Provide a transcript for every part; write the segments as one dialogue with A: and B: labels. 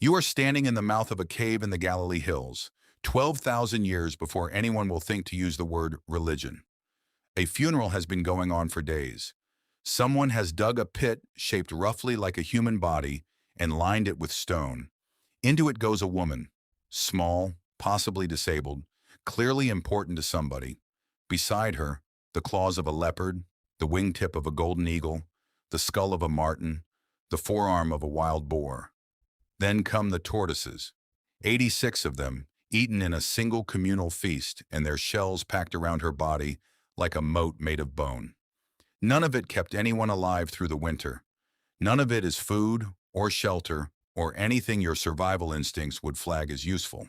A: You are standing in the mouth of a cave in the Galilee Hills, 12,000 years before anyone will think to use the word religion. A funeral has been going on for days. Someone has dug a pit shaped roughly like a human body and lined it with stone. Into it goes a woman, small, possibly disabled, clearly important to somebody. Beside her, the claws of a leopard, the wingtip of a golden eagle, the skull of a marten, the forearm of a wild boar. Then come the tortoises, 86 of them, eaten in a single communal feast, and their shells packed around her body like a moat made of bone. None of it kept anyone alive through the winter. None of it is food or shelter or anything your survival instincts would flag as useful.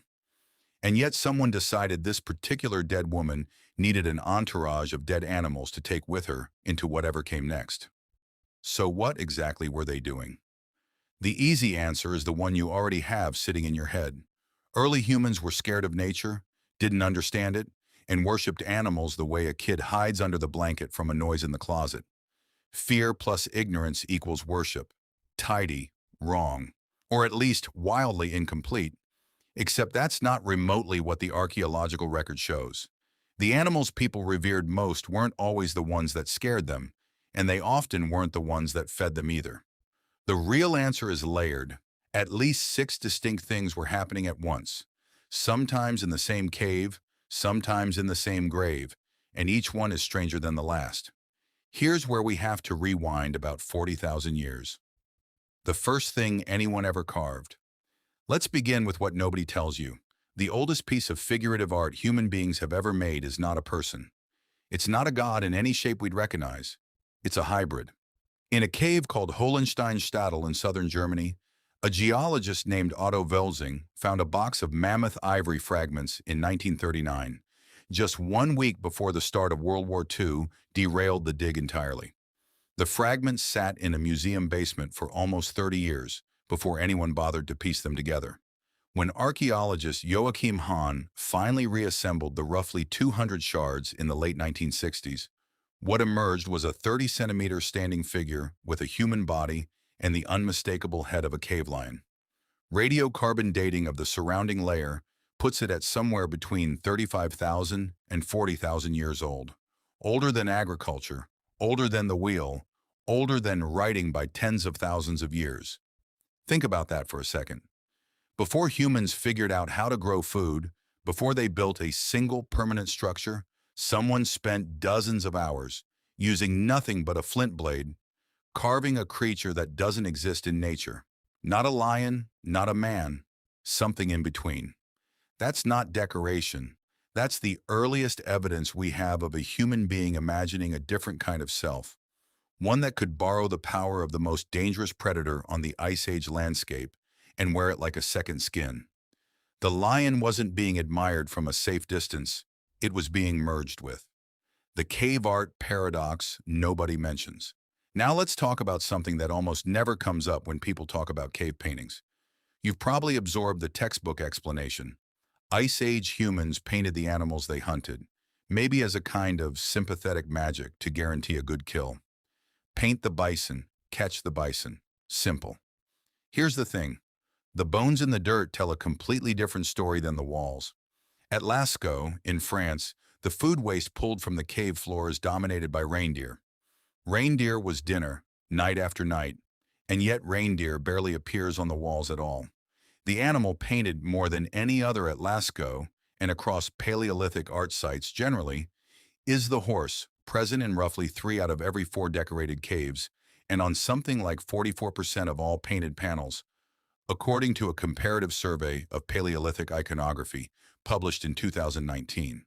A: And yet someone decided this particular dead woman needed an entourage of dead animals to take with her into whatever came next. So what exactly were they doing? The easy answer is the one you already have sitting in your head. Early humans were scared of nature, didn't understand it, and worshipped animals the way a kid hides under the blanket from a noise in the closet. Fear plus ignorance equals worship. Tidy, wrong, or at least wildly incomplete. Except that's not remotely what the archaeological record shows. The animals people revered most weren't always the ones that scared them, and they often weren't the ones that fed them either. The real answer is layered. At least 6 distinct things were happening at once, sometimes in the same cave, sometimes in the same grave, and each one is stranger than the last. Here's where we have to rewind about 40,000 years. The first thing anyone ever carved. Let's begin with what nobody tells you. The oldest piece of figurative art human beings have ever made is not a person. It's not a god in any shape we'd recognize. It's a hybrid. In a cave called Hohensteinstadel in southern Germany, a geologist named Otto Welsing found a box of mammoth ivory fragments in 1939, just 1 week before the start of World War II derailed the dig entirely. The fragments sat in a museum basement for almost 30 years before anyone bothered to piece them together. When archaeologist Joachim Hahn finally reassembled the roughly 200 shards in the late 1960s, what emerged was a 30-centimeter standing figure with a human body and the unmistakable head of a cave lion. Radiocarbon dating of the surrounding layer puts it at somewhere between 35,000 and 40,000 years old. Older than agriculture, older than the wheel, older than writing by tens of thousands of years. Think about that for a second. Before humans figured out how to grow food, before they built a single permanent structure, someone spent dozens of hours using nothing but a flint blade, carving a creature that doesn't exist in nature. Not a lion, not a man, something in between. That's not decoration. That's the earliest evidence we have of a human being imagining a different kind of self, one that could borrow the power of the most dangerous predator on the Ice Age landscape and wear it like a second skin. The lion wasn't being admired from a safe distance, it was being merged with. The cave art paradox nobody mentions. Now let's talk about something that almost never comes up when people talk about cave paintings. You've probably absorbed the textbook explanation. Ice Age humans painted the animals they hunted, maybe as a kind of sympathetic magic to guarantee a good kill. Paint the bison, catch the bison. Simple. Here's the thing. The bones in the dirt tell a completely different story than the walls. At Lascaux, in France, the food waste pulled from the cave floor is dominated by reindeer. Reindeer was dinner, night after night, and yet reindeer barely appears on the walls at all. The animal painted more than any other at Lascaux and across Paleolithic art sites generally is the horse, present in roughly 3 out of every 4 decorated caves and on something like 44% of all painted panels, according to a comparative survey of Paleolithic iconography published in 2019.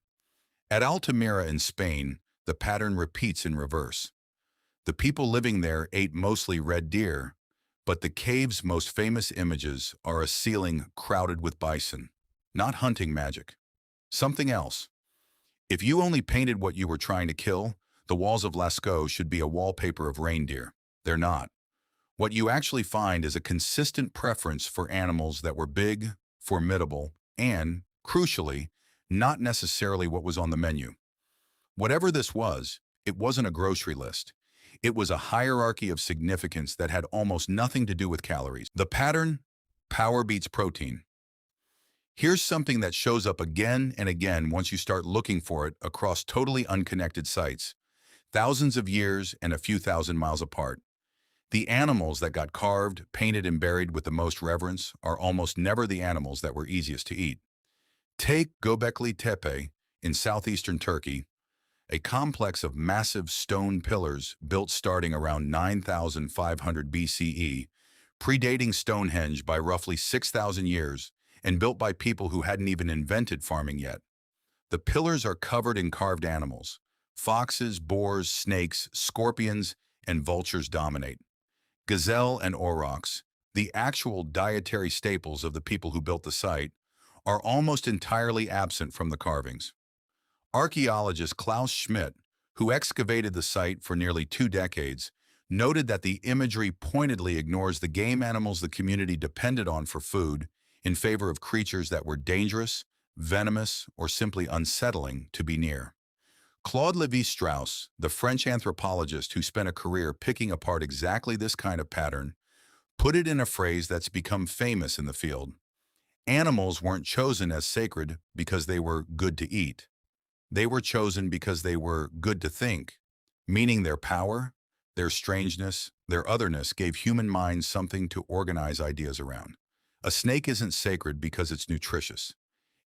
A: At Altamira in Spain, the pattern repeats in reverse. The people living there ate mostly red deer, but the cave's most famous images are a ceiling crowded with bison. Not hunting magic. Something else. If you only painted what you were trying to kill, the walls of Lascaux should be a wallpaper of reindeer. They're not. What you actually find is a consistent preference for animals that were big, formidable, and, crucially, not necessarily what was on the menu. Whatever this was, it wasn't a grocery list. It was a hierarchy of significance that had almost nothing to do with calories. The pattern? Power beats protein. Here's something that shows up again and again once you start looking for it across totally unconnected sites, thousands of years and a few thousand miles apart. The animals that got carved, painted, and buried with the most reverence are almost never the animals that were easiest to eat. Take Göbekli Tepe in southeastern Turkey, a complex of massive stone pillars built starting around 9,500 BCE, predating Stonehenge by roughly 6,000 years, and built by people who hadn't even invented farming yet. The pillars are covered in carved animals. Foxes, boars, snakes, scorpions, and vultures dominate. Gazelle and aurochs, the actual dietary staples of the people who built the site, are almost entirely absent from the carvings. Archaeologist Klaus Schmidt, who excavated the site for nearly 2 decades, noted that the imagery pointedly ignores the game animals the community depended on for food in favor of creatures that were dangerous, venomous, or simply unsettling to be near. Claude Lévi-Strauss, the French anthropologist who spent a career picking apart exactly this kind of pattern, put it in a phrase that's become famous in the field. Animals weren't chosen as sacred because they were good to eat. They were chosen because they were good to think, meaning their power, their strangeness, their otherness gave human minds something to organize ideas around. A snake isn't sacred because it's nutritious.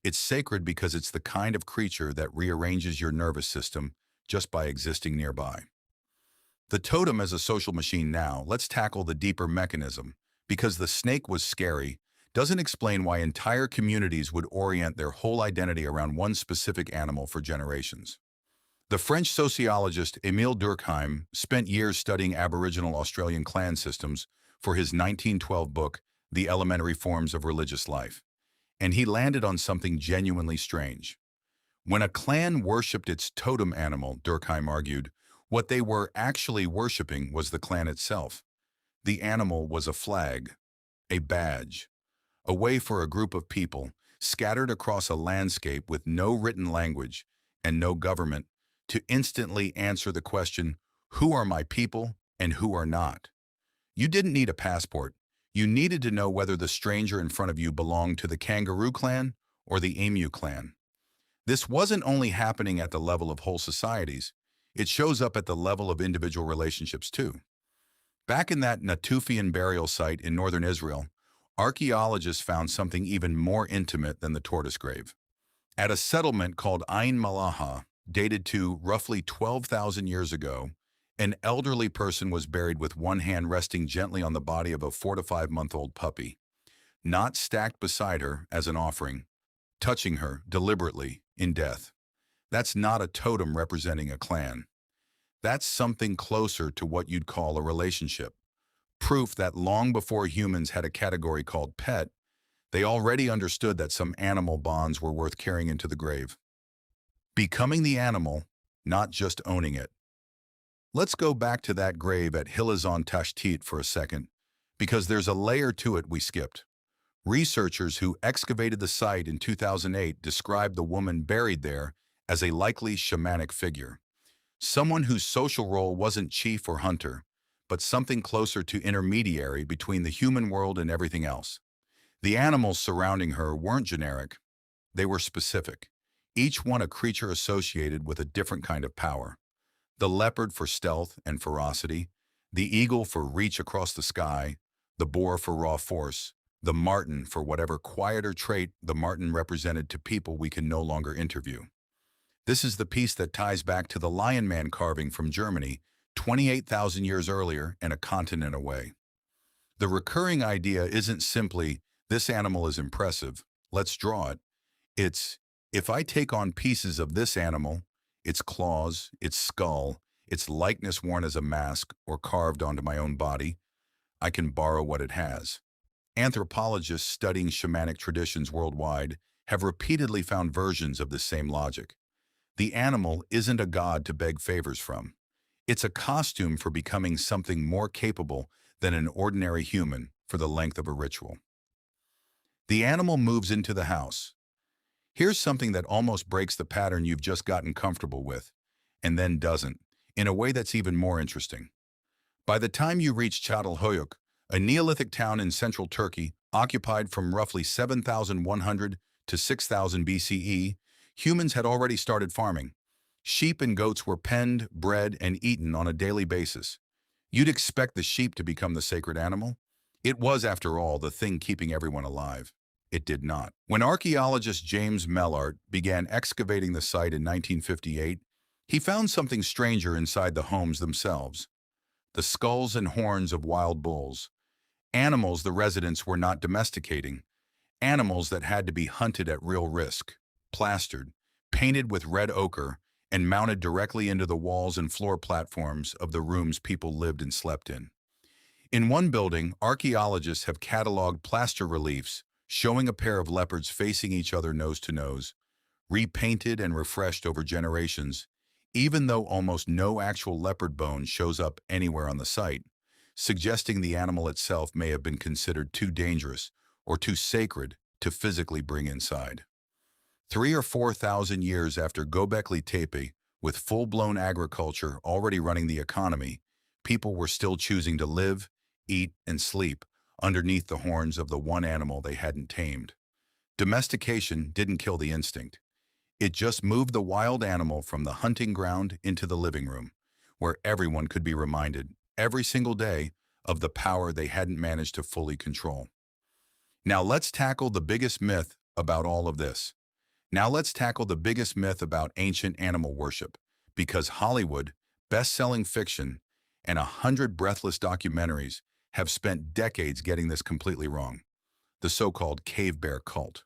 A: It's sacred because it's the kind of creature that rearranges your nervous system just by existing nearby. The totem as a social machine now, let's tackle the deeper mechanism. Because the snake was scary, doesn't explain why entire communities would orient their whole identity around one specific animal for generations. The French sociologist Émile Durkheim spent years studying Aboriginal Australian clan systems for his 1912 book, The Elementary Forms of Religious Life. And he landed on something genuinely strange. When a clan worshipped its totem animal, Durkheim argued, what they were actually worshipping was the clan itself. The animal was a flag, a badge, a way for a group of people, scattered across a landscape with no written language and no government, to instantly answer the question, who are my people and who are not? You didn't need a passport. You needed to know whether the stranger in front of you belonged to the kangaroo clan or the emu clan. This wasn't only happening at the level of whole societies, it shows up at the level of individual relationships too. Back in that Natufian burial site in northern Israel, archaeologists found something even more intimate than the tortoise grave. At a settlement called Ain Malaha, dated to roughly 12,000 years ago, an elderly person was buried with one hand resting gently on the body of a 4 to 5-month-old puppy, not stacked beside her as an offering, touching her deliberately in death. That's not a totem representing a clan. That's something closer to what you'd call a relationship. Proof that long before humans had a category called pet, they already understood that some animal bonds were worth carrying into the grave. Becoming the animal, not just owning it. Let's go back to that grave at Hilazon Tashtit for a second, because there's a layer to it we skipped. Researchers who excavated the site in 2008 described the woman buried there as a likely shamanic figure, someone whose social role wasn't chief or hunter, but something closer to intermediary between the human world and everything else. The animals surrounding her weren't generic, they were specific, each one a creature associated with a different kind of power. The leopard for stealth and ferocity, the eagle for reach across the sky, the boar for raw force, the marten for whatever quieter trait the marten represented to people we can no longer interview. This is the piece that ties back to the Lion Man carving from Germany 28,000 years earlier and a continent away. The recurring idea isn't simply, this animal is impressive, let's draw it. It's, if I take on pieces of this animal, its claws, its skull, its likeness worn as a mask or carved onto my own body, I can borrow what it has. Anthropologists studying shamanic traditions worldwide have repeatedly found versions of this same logic. The animal isn't a god to beg favors from. It's a costume for becoming something more capable than an ordinary human for the length of a ritual. The animal moves into the house. Here's something that almost breaks the pattern you've just gotten comfortable with, and then doesn't, in a way that's even more interesting. By the time you reach Çatalhöyük, a Neolithic town in central Turkey Occupied from roughly 7,100 to 6,000 BCE, humans had already started farming. Sheep and goats were penned, bred, and eaten on a daily basis. You'd expect the sheep to become the sacred animal. It was, after all, the thing keeping everyone alive. It did not. When archaeologist James Mellart began excavating the site in 1958, he found something stranger inside the homes themselves: the skulls and horns of wild bulls, animals the residents were not domesticating, animals that had to be hunted at real risk, plastered, painted with red ochre, and mounted directly into the walls and floor platforms of the rooms people lived and slept in. In one building, archaeologists have cataloged plaster reliefs showing a pair of leopards facing each other nose to nose, repainted and refreshed over generations, even though almost no actual leopard bone shows up anywhere on the site, suggesting the animal itself may have been considered too dangerous or too sacred to physically bring inside. 3 or 4 thousand years after Göbekli Tepe, with full-blown agriculture already running the economy, people were still choosing to live, eat, and sleep underneath the horns of the one animal they hadn't tamed. Domestication didn't kill the instinct. It just moved the wild animal from the hunting ground into the living room, where everyone could be reminded, every single day, of the power they hadn't managed to fully control. Now let's tackle the biggest myth about all of this. Now let's tackle the biggest myth about ancient animal worship, because Hollywood, best-selling fiction, and 100 breathless documentaries have spent decades getting this completely wrong: the so-called cave bear cult.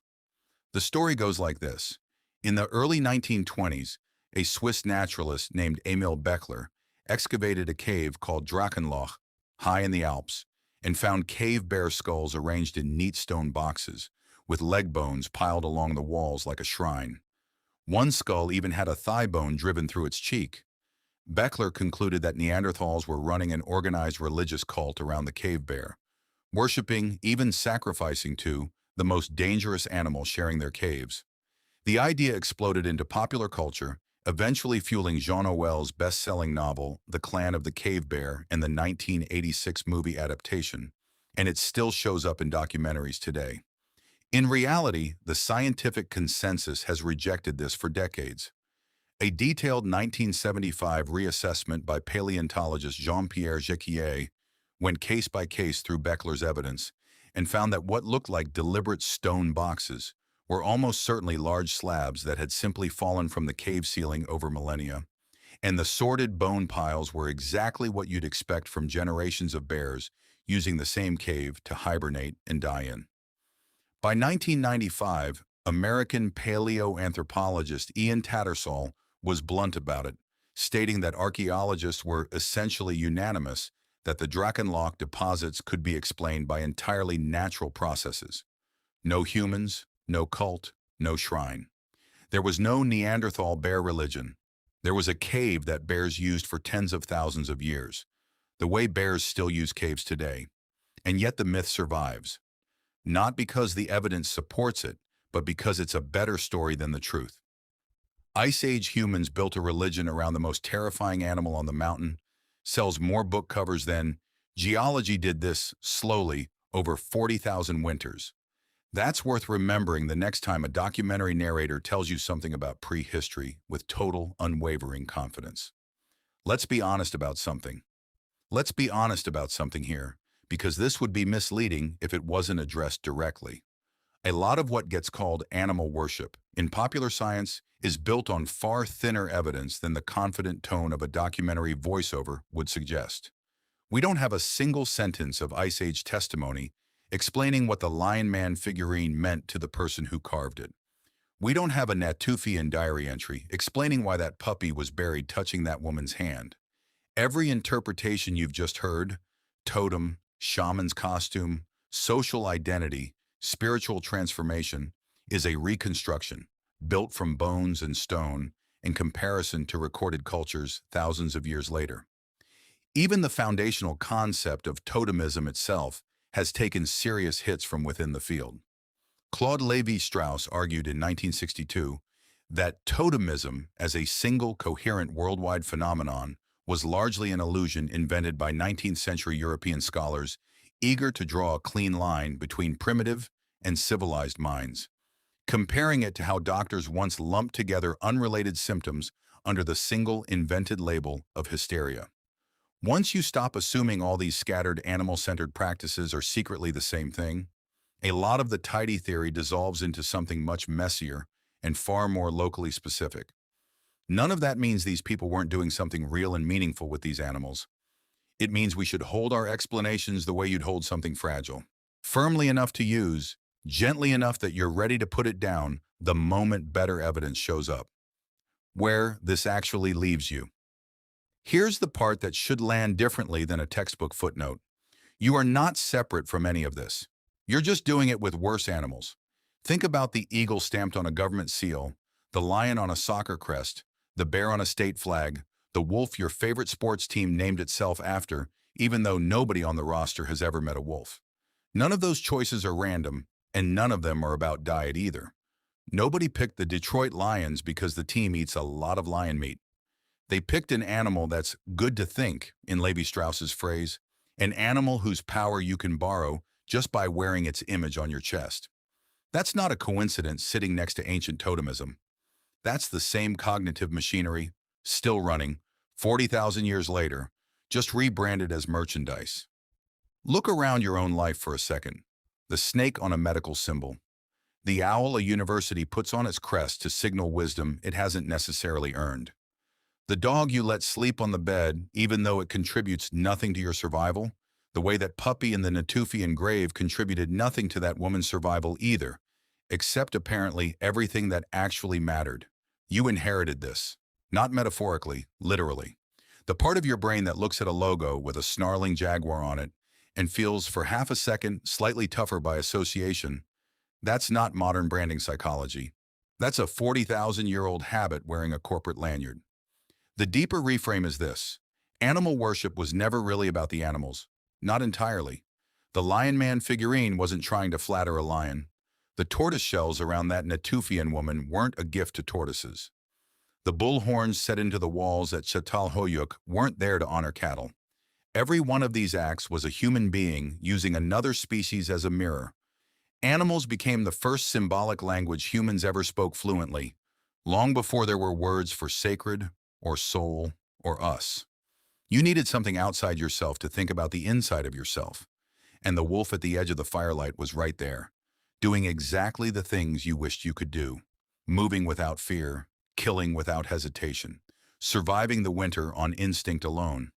A: The story goes like this. In the early 1920s, a Swiss naturalist named Emil Beckler excavated a cave called Drachenloch, high in the Alps, and found cave bear skulls arranged in neat stone boxes, with leg bones piled along the walls like a shrine. One skull even had a thigh bone driven through its cheek. Beckler concluded that Neanderthals were running an organized religious cult around the cave bear, worshipping, even sacrificing to, the most dangerous animal sharing their caves. The idea exploded into popular culture, eventually fueling Jean Auel's best-selling novel, The Clan of the Cave Bear, and the 1986 movie adaptation, and it still shows up in documentaries today. In reality, the scientific consensus has rejected this for decades. A detailed 1975 reassessment by paleontologist Jean-Pierre Jacquier went case by case through Beckler's evidence and found that what looked like deliberate stone boxes were almost certainly large slabs that had simply fallen from the cave ceiling over millennia, and the sordid bone piles were exactly what you'd expect from generations of bears using the same cave to hibernate and die in. By 1995, American paleoanthropologist Ian Tattersall was blunt about it, stating that archaeologists were essentially unanimous that the Drachenloch deposits could be explained by entirely natural processes. No humans, no cult, no shrine. There was no Neanderthal bear religion. There was a cave that bears used for tens of thousands of years, the way bears still use caves today. And yet the myth survives. Not because the evidence supports it, but because it's a better story than the truth. Ice Age humans built a religion around the most terrifying animal on the mountain, sells more book covers than geology did this slowly over 40,000 winters. That's worth remembering the next time a documentary narrator tells you something about prehistory with total, unwavering confidence. Let's be honest about something. Let's be honest about something here, because this would be misleading if it wasn't addressed directly. A lot of what gets called animal worship in popular science is built on far thinner evidence than the confident tone of a documentary voiceover would suggest. We don't have a single sentence of Ice Age testimony explaining what the Lion Man figurine meant to the person who carved it. We don't have a Natufian diary entry explaining why that puppy was buried touching that woman's hand. Every interpretation you've just heard, totem, shaman's costume, social identity, spiritual transformation, is a reconstruction, built from bones and stone, in comparison to recorded cultures thousands of years later. Even the foundational concept of totemism itself has taken serious hits from within the field. Claude Lévi-Strauss argued in 1962 that totemism as a single coherent worldwide phenomenon was largely an illusion invented by 19th century European scholars eager to draw a clean line between primitive and civilized minds, comparing it to how doctors once lumped together unrelated symptoms under the single invented label of hysteria. Once you stop assuming all these scattered animal-centered practices are secretly the same thing, a lot of the tidy theory dissolves into something much messier and far more locally specific. None of that means these people weren't doing something real and meaningful with these animals. It means we should hold our explanations the way you'd hold something fragile. Firmly enough to use, gently enough that you're ready to put it down the moment better evidence shows up. Where this actually leaves you. Here's the part that should land differently than a textbook footnote. You are not separate from any of this. You're just doing it with worse animals. Think about the eagle stamped on a government seal, the lion on a soccer crest, the bear on a state flag, the wolf your favorite sports team named itself after, even though nobody on the roster has ever met a wolf. None of those choices are random, and none of them are about diet either. Nobody picked the Detroit Lions because the team eats a lot of lion meat. They picked an animal that's good to think, in Levi-Strauss's phrase, an animal whose power you can borrow just by wearing its image on your chest. That's not a coincidence sitting next to ancient totemism. That's the same cognitive machinery, still running, 40,000 years later, just rebranded as merchandise. Look around your own life for a second. The snake on a medical symbol. The owl a university puts on its crest to signal wisdom it hasn't necessarily earned. The dog you let sleep on the bed, even though it contributes nothing to your survival, the way that puppy in the Natufian grave contributed nothing to that woman's survival either, except apparently everything that actually mattered. You inherited this. Not metaphorically, literally. The part of your brain that looks at a logo with a snarling jaguar on it and feels for half a second slightly tougher by association, that's not modern branding psychology. That's a 40,000-year-old habit wearing a corporate lanyard. The deeper reframe is this. Animal worship was never really about the animals. Not entirely. The Lion Man figurine wasn't trying to flatter a lion. The tortoise shells around that Natufian woman weren't a gift to tortoises. The bull horns set into the walls at Çatalhöyük weren't there to honor cattle. Every one of these acts was a human being using another species as a mirror. Animals became the first symbolic language humans ever spoke fluently, long before there were words for sacred, or soul, or us. You needed something outside yourself to think about the inside of yourself. And the wolf at the edge of the firelight was right there, doing exactly the things you wished you could do, moving without fear, killing without hesitation, surviving the winter on instinct alone.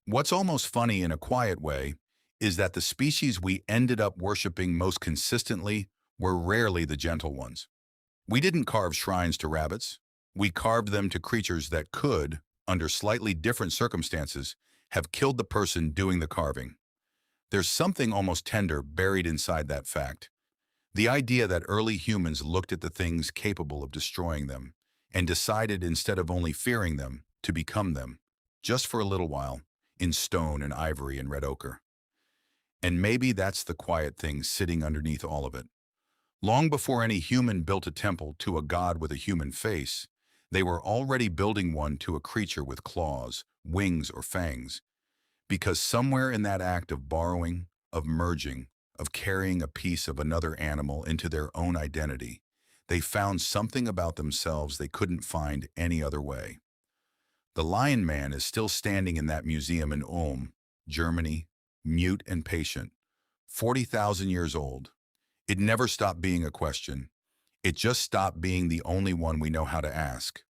A: What's almost funny in a quiet way is that the species we ended up worshiping most consistently were rarely the gentle ones. We didn't carve shrines to rabbits. We carved them to creatures that could, under slightly different circumstances, have killed the person doing the carving. There's something almost tender buried inside that fact. The idea that early humans looked at the things capable of destroying them and decided instead of only fearing them, to become them, just for a little while, in stone and ivory and red ochre. And maybe that's the quiet thing sitting underneath all of it. Long before any human built a temple to a god with a human face, they were already building one to a creature with claws, wings, or fangs. Because somewhere in that act of borrowing, of merging, of carrying a piece of another animal into their own identity, they found something about themselves they couldn't find any other way. The Lion Man is still standing in that museum in Ulm, Germany, mute and patient, 40,000 years old. It never stopped being a question. It just stopped being the only one we know how to ask.